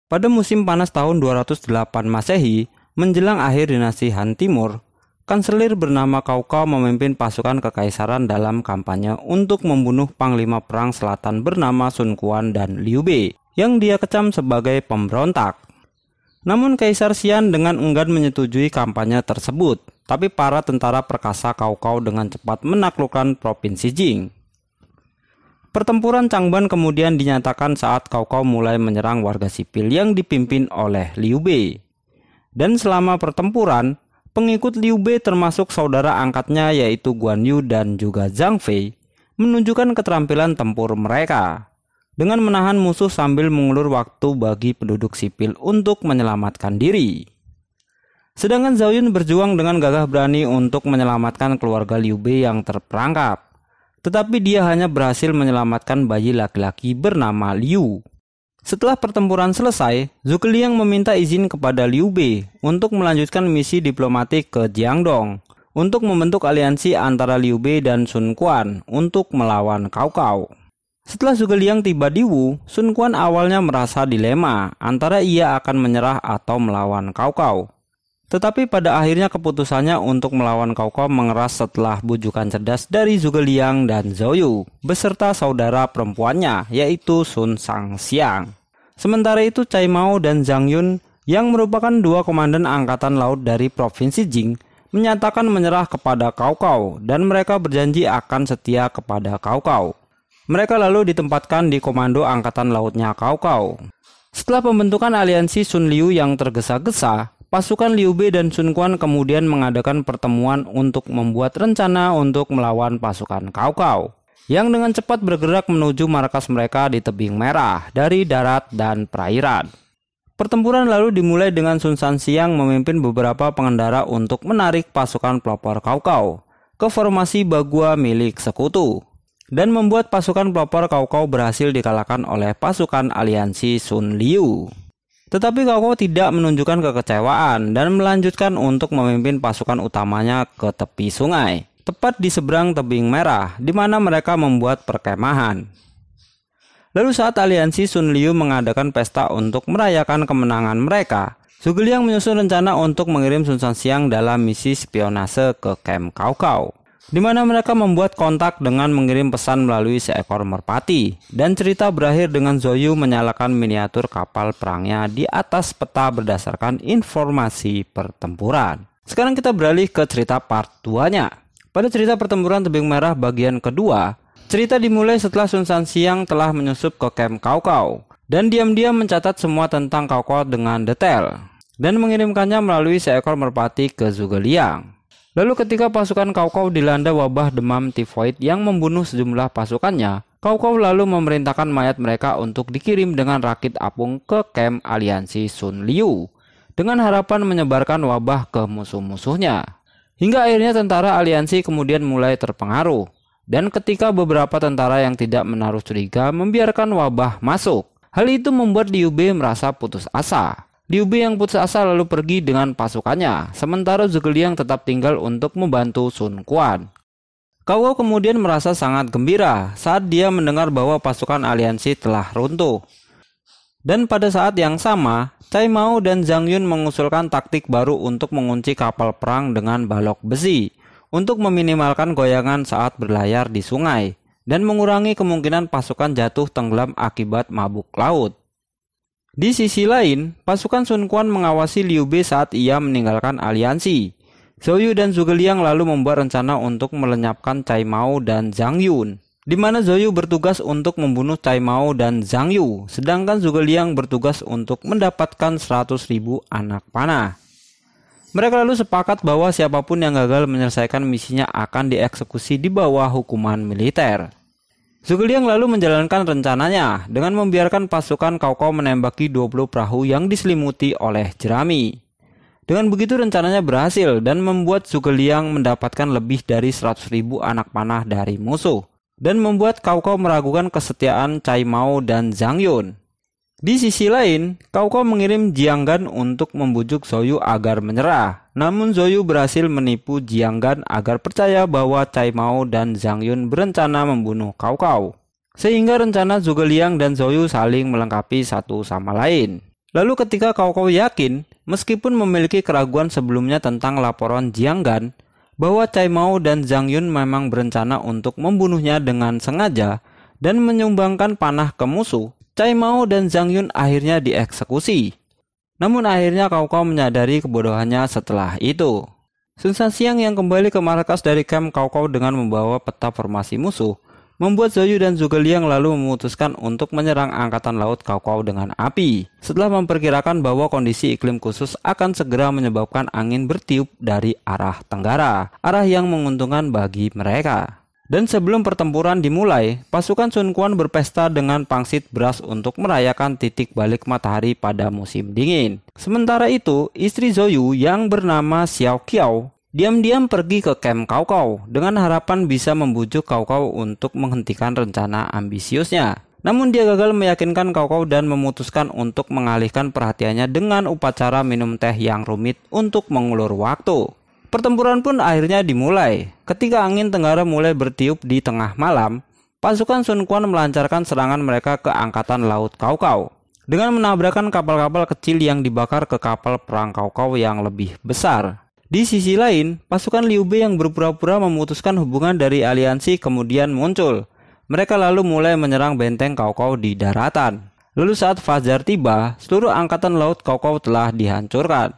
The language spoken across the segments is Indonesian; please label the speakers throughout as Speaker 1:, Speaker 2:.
Speaker 1: Pada musim panas tahun 208 Masehi, menjelang akhir dinasti Han Timur, kanselir bernama Cao Cao memimpin pasukan kekaisaran dalam kampanye untuk membunuh panglima perang selatan bernama Sun Quan dan Liu Bei yang dia kecam sebagai pemberontak. Namun Kaisar Xian dengan enggan menyetujui kampanye tersebut, tapi para tentara perkasa Cao Cao dengan cepat menaklukkan provinsi Jing. Pertempuran Changban kemudian dinyatakan saat Cao Cao mulai menyerang warga sipil yang dipimpin oleh Liu Bei. Dan selama pertempuran, pengikut Liu Bei termasuk saudara angkatnya yaitu Guan Yu dan juga Zhang Fei menunjukkan keterampilan tempur mereka dengan menahan musuh sambil mengulur waktu bagi penduduk sipil untuk menyelamatkan diri. Sedangkan Zhao Yun berjuang dengan gagah berani untuk menyelamatkan keluarga Liu Bei yang terperangkap. Tetapi dia hanya berhasil menyelamatkan bayi laki-laki bernama Liu. Setelah pertempuran selesai, Zhuge Liang meminta izin kepada Liu Bei untuk melanjutkan misi diplomatik ke Jiangdong untuk membentuk aliansi antara Liu Bei dan Sun Quan untuk melawan Cao Cao. Setelah Zhuge Liang tiba di Wu, Sun Quan awalnya merasa dilema antara ia akan menyerah atau melawan Cao Cao. Tetapi pada akhirnya keputusannya untuk melawan Cao Cao mengeras setelah bujukan cerdas dari Zhuge Liang dan Zhao Yu beserta saudara perempuannya yaitu Sun Shangxiang. Sementara itu Cai Mao dan Zhang Yun yang merupakan dua komandan angkatan laut dari provinsi Jing menyatakan menyerah kepada Cao Cao dan mereka berjanji akan setia kepada Cao Cao. Mereka lalu ditempatkan di komando angkatan lautnya Cao Cao. Setelah pembentukan aliansi Sun Liu yang tergesa-gesa, pasukan Liu Bei dan Sun Quan kemudian mengadakan pertemuan untuk membuat rencana untuk melawan pasukan Cao Cao yang dengan cepat bergerak menuju markas mereka di Tebing Merah dari darat dan perairan. Pertempuran lalu dimulai dengan Sun Shangxiang memimpin beberapa pengendara untuk menarik pasukan pelopor Cao Cao ke formasi Bagua milik sekutu dan membuat pasukan pelopor Cao Cao berhasil dikalahkan oleh pasukan aliansi Sun Liu. Tetapi Cao Cao tidak menunjukkan kekecewaan dan melanjutkan untuk memimpin pasukan utamanya ke tepi sungai, tepat di seberang Tebing Merah, di mana mereka membuat perkemahan. Lalu saat aliansi Sun Liu mengadakan pesta untuk merayakan kemenangan mereka, Zhuge Liang menyusun rencana untuk mengirim Sun Shangxiang dalam misi spionase ke kamp Cao Cao, di mana mereka membuat kontak dengan mengirim pesan melalui seekor merpati, dan cerita berakhir dengan Zhao Yu menyalakan miniatur kapal perangnya di atas peta berdasarkan informasi pertempuran. Sekarang kita beralih ke cerita part 2-nya. Pada cerita pertempuran Tebing Merah bagian kedua, cerita dimulai setelah Sun Shangxiang telah menyusup ke kamp Cao Cao dan diam-diam mencatat semua tentang Cao Cao dengan detail dan mengirimkannya melalui seekor merpati ke Zhuge Liang. Lalu ketika pasukan Cao Cao dilanda wabah demam tifoid yang membunuh sejumlah pasukannya, Cao Cao lalu memerintahkan mayat mereka untuk dikirim dengan rakit apung ke kamp aliansi Sun Liu dengan harapan menyebarkan wabah ke musuh-musuhnya. Hingga akhirnya tentara aliansi kemudian mulai terpengaruh, dan ketika beberapa tentara yang tidak menaruh curiga membiarkan wabah masuk, hal itu membuat Liu Bei merasa putus asa. Liu Bei yang putus asa lalu pergi dengan pasukannya, sementara Zhuge Liang tetap tinggal untuk membantu Sun Quan. Cao Cao kemudian merasa sangat gembira saat dia mendengar bahwa pasukan aliansi telah runtuh. Dan pada saat yang sama, Cai Mao dan Zhang Yun mengusulkan taktik baru untuk mengunci kapal perang dengan balok besi, untuk meminimalkan goyangan saat berlayar di sungai, dan mengurangi kemungkinan pasukan jatuh tenggelam akibat mabuk laut. Di sisi lain, pasukan Sun Quan mengawasi Liu Bei saat ia meninggalkan aliansi. Zhao Yu dan Zhuge Liang lalu membuat rencana untuk melenyapkan Cai Mao dan Zhang Yun, di mana Zhao Yu bertugas untuk membunuh Cai Mao dan Zhang Yu, sedangkan Zhuge Liang bertugas untuk mendapatkan 100.000 anak panah. Mereka lalu sepakat bahwa siapapun yang gagal menyelesaikan misinya akan dieksekusi di bawah hukuman militer. Zhuge Liang lalu menjalankan rencananya dengan membiarkan pasukan Cao Cao menembaki 20 perahu yang diselimuti oleh jerami. Dengan begitu rencananya berhasil dan membuat Zhuge Liang mendapatkan lebih dari 100.000 anak panah dari musuh, dan membuat Cao Cao meragukan kesetiaan Cai Mao dan Zhang Yun. Di sisi lain, Cao Cao mengirim Jiang Gan untuk membujuk Zhao Yu agar menyerah. Namun Zhao Yu berhasil menipu Jiang Gan agar percaya bahwa Cai Mao dan Zhang Yun berencana membunuh Cao Cao. Sehingga rencana Zhuge Liang dan Zhao Yu saling melengkapi satu sama lain. Lalu ketika Cao Cao yakin, meskipun memiliki keraguan sebelumnya tentang laporan Jiang Gan, bahwa Cai Mao dan Zhang Yun memang berencana untuk membunuhnya dengan sengaja dan menyumbangkan panah ke musuh, Cai Mao dan Zhang Yun akhirnya dieksekusi. Namun akhirnya Cao Cao menyadari kebodohannya setelah itu. Sun Sanxiang yang kembali ke markas dari camp Cao Cao dengan membawa peta formasi musuh, membuat Zhou Yu dan Zhuge Liang lalu memutuskan untuk menyerang angkatan laut Cao Cao dengan api. Setelah memperkirakan bahwa kondisi iklim khusus akan segera menyebabkan angin bertiup dari arah tenggara, arah yang menguntungkan bagi mereka. Dan sebelum pertempuran dimulai, pasukan Sun Quan berpesta dengan pangsit beras untuk merayakan titik balik matahari pada musim dingin. Sementara itu, istri Zhou Yu yang bernama Xiao Qiao diam-diam pergi ke camp Cao Cao dengan harapan bisa membujuk Cao Cao untuk menghentikan rencana ambisiusnya. Namun dia gagal meyakinkan Cao Cao dan memutuskan untuk mengalihkan perhatiannya dengan upacara minum teh yang rumit untuk mengulur waktu. Pertempuran pun akhirnya dimulai. Ketika angin tenggara mulai bertiup di tengah malam, pasukan Sun Quan melancarkan serangan mereka ke angkatan laut Cao Cao dengan menabrakkan kapal-kapal kecil yang dibakar ke kapal perang Cao Cao yang lebih besar. Di sisi lain, pasukan Liu Bei yang berpura-pura memutuskan hubungan dari aliansi kemudian muncul. Mereka lalu mulai menyerang benteng Cao Cao di daratan. Lalu saat fajar tiba, seluruh angkatan laut Cao Cao telah dihancurkan.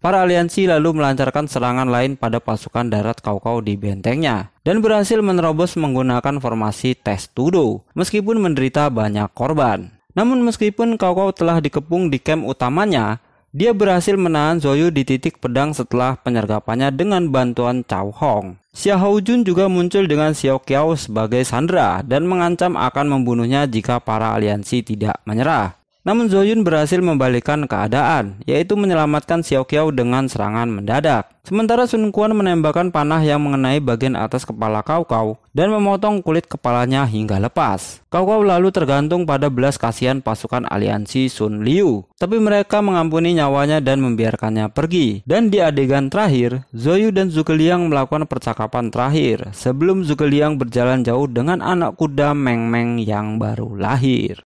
Speaker 1: Para aliansi lalu melancarkan serangan lain pada pasukan darat Cao Cao di bentengnya dan berhasil menerobos menggunakan formasi tes tudo meskipun menderita banyak korban. Namun meskipun Cao Cao telah dikepung di camp utamanya, dia berhasil menahan Zhou Yu di titik pedang setelah penyergapannya dengan bantuan Cao Hong. Xiao Haojun juga muncul dengan Xiao Qiao sebagai sandera dan mengancam akan membunuhnya jika para aliansi tidak menyerah. Namun Zhou Yun berhasil membalikkan keadaan, yaitu menyelamatkan Xiao Qiao dengan serangan mendadak. Sementara Sun Quan menembakkan panah yang mengenai bagian atas kepala Cao Cao dan memotong kulit kepalanya hingga lepas. Cao Cao lalu tergantung pada belas kasihan pasukan aliansi Sun Liu, tapi mereka mengampuni nyawanya dan membiarkannya pergi. Dan di adegan terakhir, Zhou Yu dan Zhuge Liang melakukan percakapan terakhir sebelum Zhuge Liang berjalan jauh dengan anak kuda Meng Meng yang baru lahir.